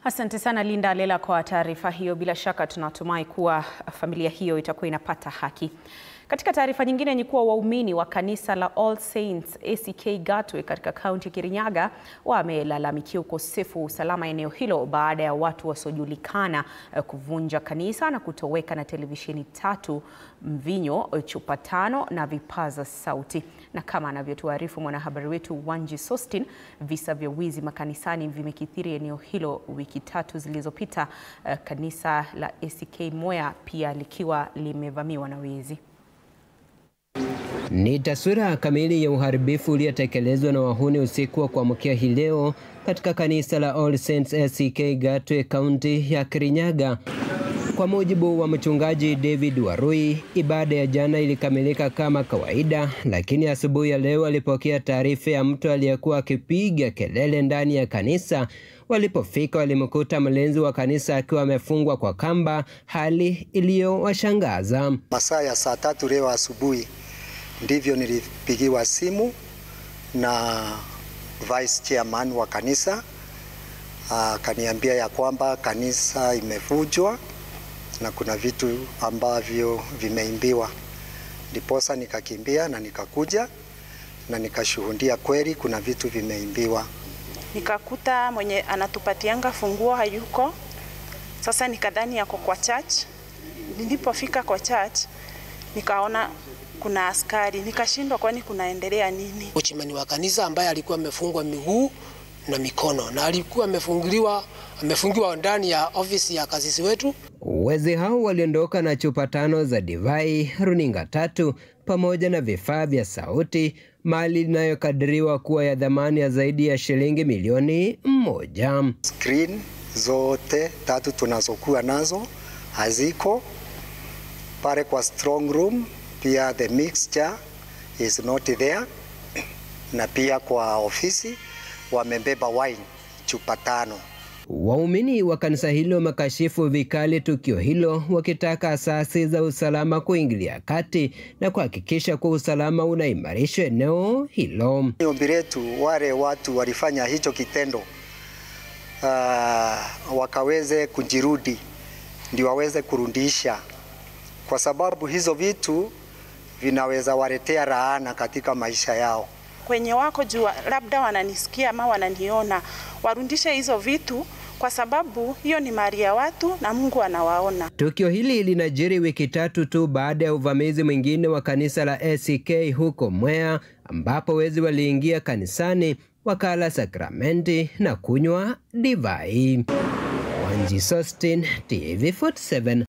Asante sana Linda Lela kwa taarifa hiyo. Bila shaka tunatumai kuwa familia hiyo itakuwa inapata haki. Katika taarifa nyingine ni kuwa waumini wa kanisa la All Saints ACK Gatwe katika kaunti ya Kirinyaga wamelalamikia ukosefu wa usalama eneo hilo baada ya watu wasiojulikana kuvunja kanisa na kutoweka na televisheni 3, mvinyo, chupa 5 na vipaza sauti. Na kama anavyotuarifu mwanahabari wetu Wanji Sostin, visa vya wizi makanisani vimekithiri eneo hilo wiki 3 zilizopita, kanisa la ACK Moya pia likiwa limevamiwa na wizi. Ni taswira kamili ya uharibifu uliotekelezwa na wahuni usiku wa kuamkia hii leo katika kanisa la All Saints ACK Gatwe, kaunti ya Kirinyaga. Kwa mujibu wa mchungaji David Warui, ibada ya jana ilikamilika kama kawaida, lakini asubuhi ya leo alipokea taarifa ya mtu aliyekuwa akipiga kelele ndani ya kanisa. Walipofika walimkuta mlinzi wa kanisa akiwa amefungwa kwa kamba, hali iliyowashangaza. Masaa ya saa 3 leo asubuhi ndivyo nilipigiwa simu na vice chairman wa kanisa, akaniambia ya kwamba kanisa imevunjwa na kuna vitu ambavyo vimeimbiwa. Ndiposa nikakimbia na nikakuja na nikashuhudia kweli kuna vitu vimeimbiwa. Nikakuta mwenye anatupatianga funguo hayuko. Sasa nikadhani yako kwa church. Nilipofika kwa church nikaona kuna askari, nikashindwa kwani kunaendelea nini. Uchimani wa kanisa ambaye alikuwa amefungwa miguu na mikono na alikuwa amefungiwa ndani ya ofisi ya kasisi wetu. Wezi hao waliondoka na chupa 5 za divai, runinga 3 pamoja na vifaa vya sauti, mali inayokadiriwa kuwa ya dhamani ya zaidi ya shilingi milioni 1. Screen zote 3 tunazokuwa nazo haziko pale kwa strong room. Pia the mixture is not there, na pia kwa ofisi wamebeba wine chupa 5. Waumini wa kanisa hilo makashifu vikali tukio hilo, wakitaka asasi za usalama kuingilia kati na kuhakikisha kwa usalama unaimarishwa eneo hilo. Ombi letu wale watu walifanya hicho kitendo wakaweze kujirudi, ndio waweze kurudisha, kwa sababu hizo vitu vinaweza waletea laana katika maisha yao. Kwenye wako jua labda wananisikia ama wananiona, warudishe hizo vitu kwa sababu hiyo ni mali ya watu na Mungu anawaona. Tukio hili linajiri wiki 3 tu baada ya uvamizi mwingine wa kanisa la ACK huko Moya, ambapo wezi waliingia kanisani, wakala sakramenti na kunywa divai. Wanji Sostin, TV47.